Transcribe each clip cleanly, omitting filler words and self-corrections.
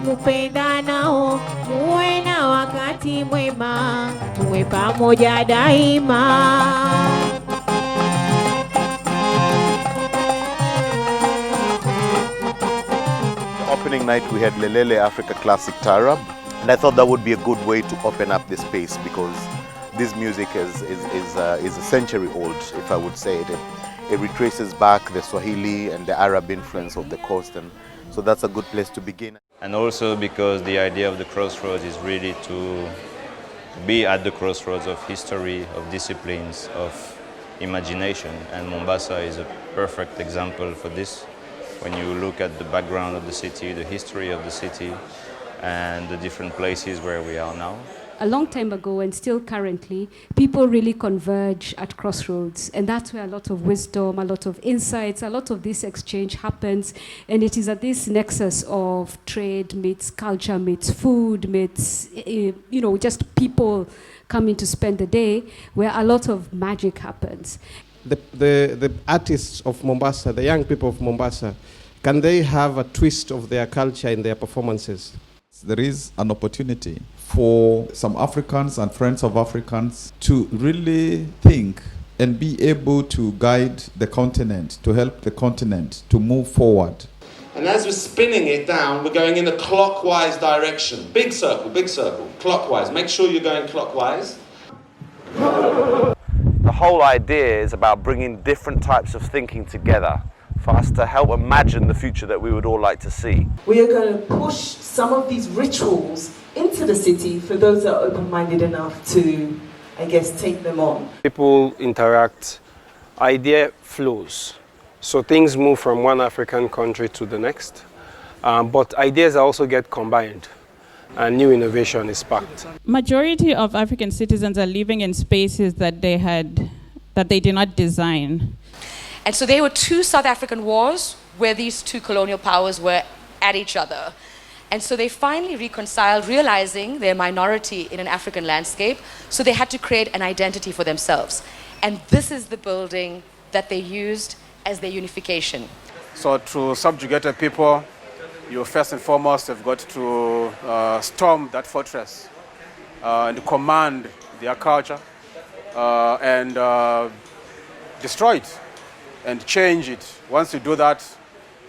Mpendanao muwe na wakati mwema, muwe pamoja daima. Opening night we had Lelele Africa Classic Tarab, and I thought that would be a good way to open up the space because this music is a century old, if I would say it. It retraces back the Swahili and the Arab influence of the coast, and so that's a good place to begin. And also because the idea of the Crossroads is really to be at the crossroads of history, of disciplines, of imagination, and Mombasa is a perfect example for this. When you look at the background of the city, the history of the city, and the different places where we are now. A long time ago and still currently, people really converge at Crossroads, and that's where a lot of wisdom, a lot of insights, a lot of this exchange happens, and it is at this nexus of trade meets culture, meets food, meets, just people coming to spend the day, where a lot of magic happens. The artists of Mombasa, the young people of Mombasa, can they have a twist of their culture in their performances? There is an opportunity for some Africans and friends of Africans to really think and be able to guide the continent, to help the continent to move forward. And as we're spinning it down, we're going in a clockwise direction. Big circle, clockwise. Make sure you're going clockwise. The whole idea is about bringing different types of thinking together for us to help imagine the future that we would all like to see. We are going to push some of these rituals into the city for those that are open-minded enough to, I guess, take them on. People interact, idea flows. So things move from one African country to the next, but ideas also get combined and new innovation is sparked. Majority of African citizens are living in spaces that they did not design. And so there were two South African wars where these two colonial powers were at each other. And so they finally reconciled, realizing their minority in an African landscape, so they had to create an identity for themselves. And this is the building that they used as their unification. So to subjugate a people, you first and foremost have got to storm that fortress and command their culture and destroy it and change it. Once you do that,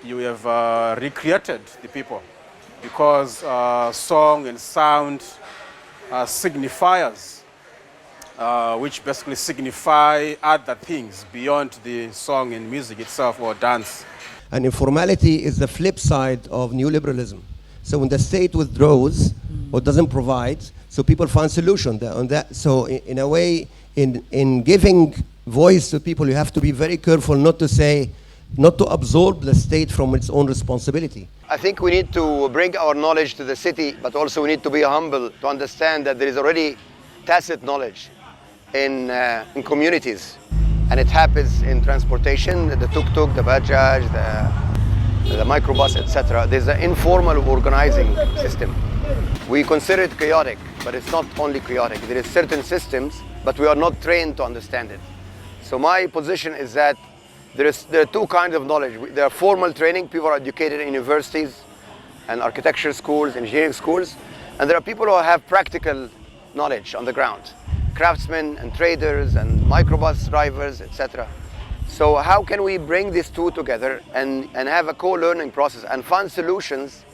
you have recreated the people, because song and sound are signifiers, which basically signify other things beyond the song and music itself or dance. And informality is the flip side of neoliberalism. So when the state withdraws or doesn't provide, so people find solution on that. So in a way, in giving voice to people, you have to be very careful not to absorb the state from its own responsibility. I think we need to bring our knowledge to the city, but also we need to be humble to understand that there is already tacit knowledge in communities. And it happens in transportation, the tuk-tuk, the bajaj, the microbus, etc. There's an informal organizing system. We consider it chaotic, but it's not only chaotic. There is certain systems, but we are not trained to understand it. So my position is that there are two kinds of knowledge. There are formal training, people are educated in universities and architecture schools, engineering schools, and there are people who have practical knowledge on the ground. Craftsmen and traders and microbus drivers, etc. So how can we bring these two together and have a co-learning process and find solutions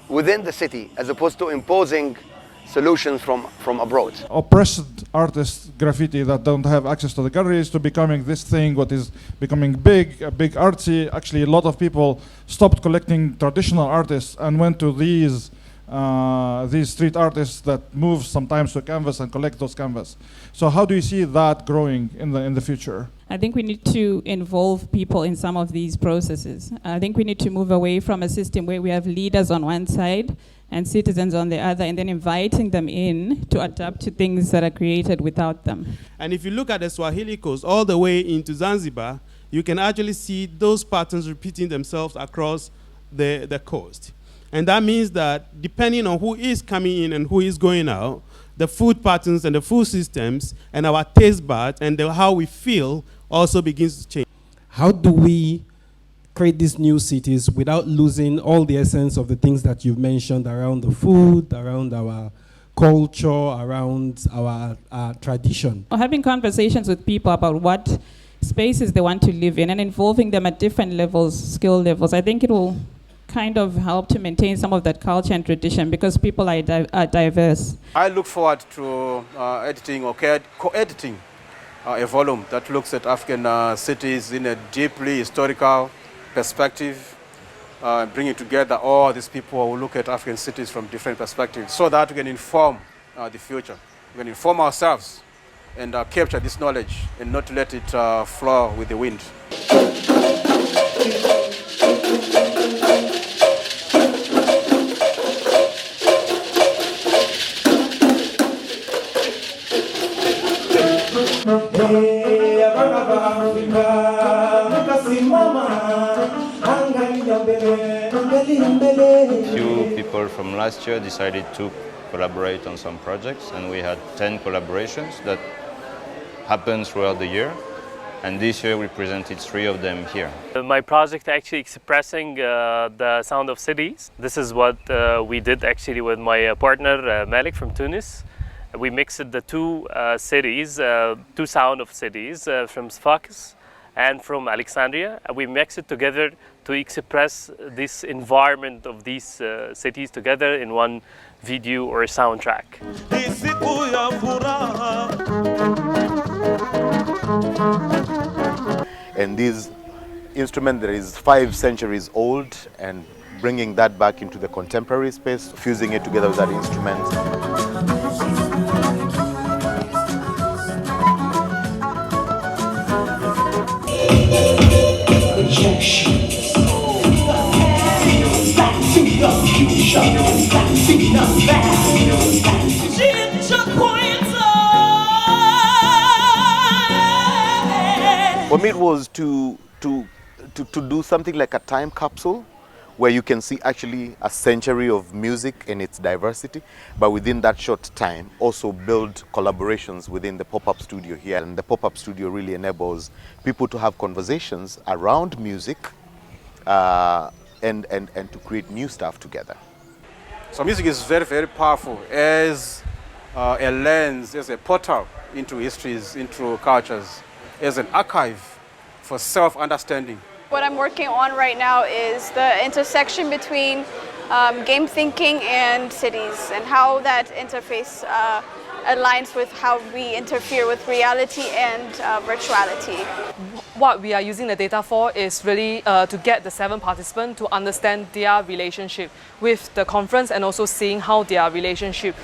within the city as opposed to imposing solutions from abroad? Oppressed artists, graffiti, that don't have access to the galleries, to becoming this thing what is becoming big artsy. Actually, a lot of people stopped collecting traditional artists and went to these street artists that move sometimes to canvas and collect those canvas. So how do you see that growing in the future? I think we need to involve people in some of these processes. I think we need to move away from a system where we have leaders on one side and citizens on the other, and then inviting them in to adapt to things that are created without them. And if you look at the Swahili coast all the way into Zanzibar, you can actually see those patterns repeating themselves across the coast. And that means that depending on who is coming in and who is going out, the food patterns and the food systems and our taste buds and how we feel also begins to change. How do we create these new cities without losing all the essence of the things that you've mentioned around the food, around our culture, around our tradition? Having conversations with people about what spaces they want to live in and involving them at different levels, skill levels, I think it will kind of help to maintain some of that culture and tradition because people are diverse. I look forward to editing or co-editing a volume that looks at African cities in a deeply historical perspective, bringing together all these people who look at African cities from different perspectives so that we can inform the future. We can inform ourselves and capture this knowledge and not let it flow with the wind. Few people from last year decided to collaborate on some projects, and we had 10 collaborations that happened throughout the year, and this year we presented 3 of them here. My project actually expressing the sound of cities. This is what we did actually with my partner Malik from Tunis. We mixed the two cities, two sound of cities from Sfax and from Alexandria. We mixed it together to express this environment of these cities together in one video or soundtrack. And this instrument that is 5 centuries old and bringing that back into the contemporary space, fusing it together with that instrument. For me, it was to do something like a time capsule where you can see actually a century of music and its diversity, but within that short time also build collaborations within the pop-up studio here. And the pop-up studio really enables people to have conversations around music and to create new stuff together. So music is very, very powerful as a lens, as a portal into histories, into cultures, as an archive for self-understanding. What I'm working on right now is the intersection between game thinking and cities and how that interface aligns with how we interfere with reality and virtuality. What we are using the data for is really to get the 7 participants to understand their relationship with the conference and also seeing how their relationship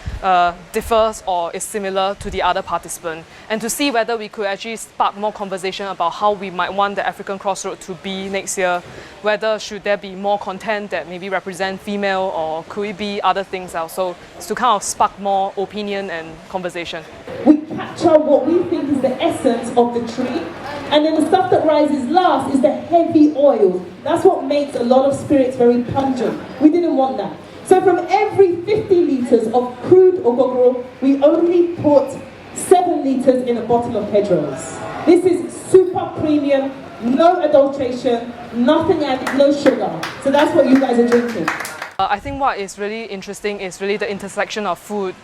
differs or is similar to the other participant, and to see whether we could actually spark more conversation about how we might want the African Crossroads to be next year, whether should there be more content that maybe represent female or could it be other things also, to kind of spark more opinion and conversation. We capture what we think is the essence of the tree, and then the stuff that rises last is the heavy oil. That's what makes a lot of spirits very pungent. We didn't want that. So from every 50 litres of crude ogogoro, we only put 7 litres in a bottle of Pedro's. This is super premium, no adulteration, nothing added, no sugar. So that's what you guys are drinking. I think what is really interesting is really the intersection of food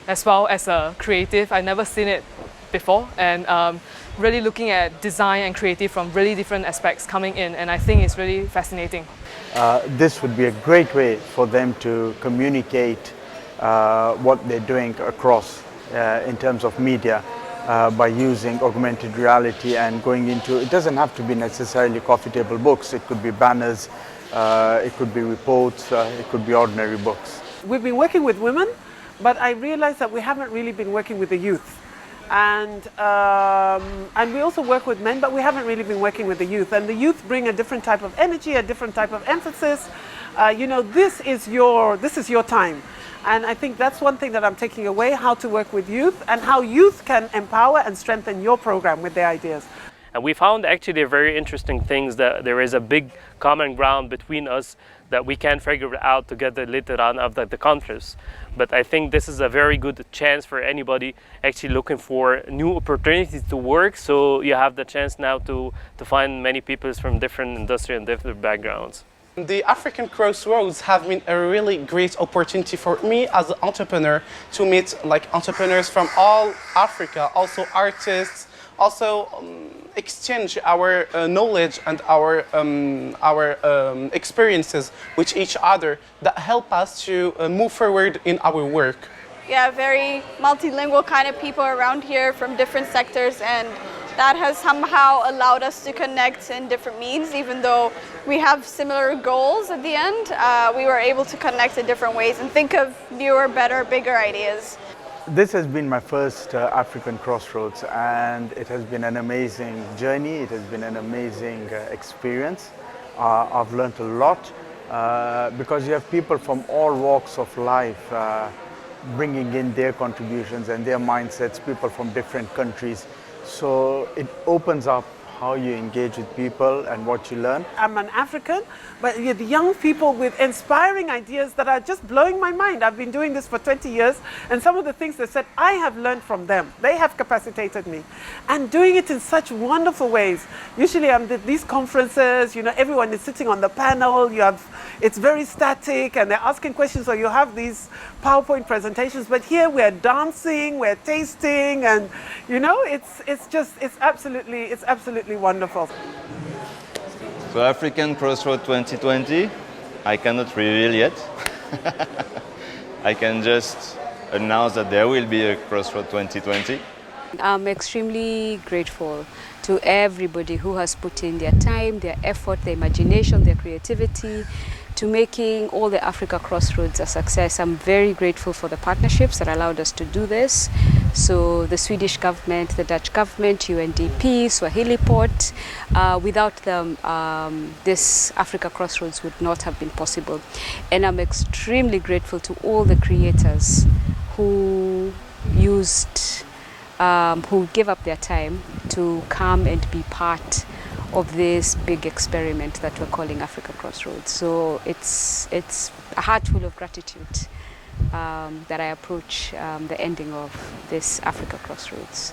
as well as a creative. I've never seen it before, and really looking at design and creative from really different aspects coming in, and I think it's really fascinating. This would be a great way for them to communicate what they're doing across in terms of media by using augmented reality and going into, it doesn't have to be necessarily coffee table books, it could be banners, it could be reports, it could be ordinary books. We've been working with women, but I realized that we haven't really been working with the youth. And we also work with men, but we haven't really been working with the youth. And the youth bring a different type of energy, a different type of emphasis. You know, this is your time. And I think that's one thing that I'm taking away, how to work with youth and how youth can empower and strengthen your program with their ideas. And we found actually very interesting things, that there is a big common ground between us that we can figure out together later on after the conference. But I think this is a very good chance for anybody actually looking for new opportunities to work. So you have the chance now to find many people from different industry and different backgrounds. The African Crossroads have been a really great opportunity for me as an entrepreneur to meet entrepreneurs from all Africa, also artists, also exchange our knowledge and our experiences with each other that help us to move forward in our work. Yeah, very multilingual kind of people around here from different sectors, and that has somehow allowed us to connect in different means. Even though we have similar goals at the end, we were able to connect in different ways and think of newer, better, bigger ideas. This has been my first African Crossroads, and it has been an amazing journey. It has been an amazing experience. I've learned a lot because you have people from all walks of life bringing in their contributions and their mindsets, people from different countries. So it opens up how you engage with people and what you learn. I'm an African, but with young people with inspiring ideas that are just blowing my mind. I've been doing this for 20 years, and some of the things they said, I have learned from them. They have capacitated me, and doing it in such wonderful ways. Usually I'm at these conferences, everyone is sitting on the panel, it's very static, and they're asking questions, or you have these PowerPoint presentations, but here we're dancing, we're tasting, and it's absolutely wonderful. So African Crossroad 2020, I cannot reveal yet. I can just announce that there will be a Crossroad 2020. I'm extremely grateful to everybody who has put in their time, their effort, their imagination, their creativity to making all the Africa Crossroads a success. I'm very grateful for the partnerships that allowed us to do this. So the Swedish government, the Dutch government, UNDP, Swahili Port. Without them, this Africa Crossroads would not have been possible. And I'm extremely grateful to all the creators who who gave up their time to come and be part of this big experiment that we're calling Africa Crossroads. So it's a heart full of gratitude that I approach the ending of this Africa Crossroads.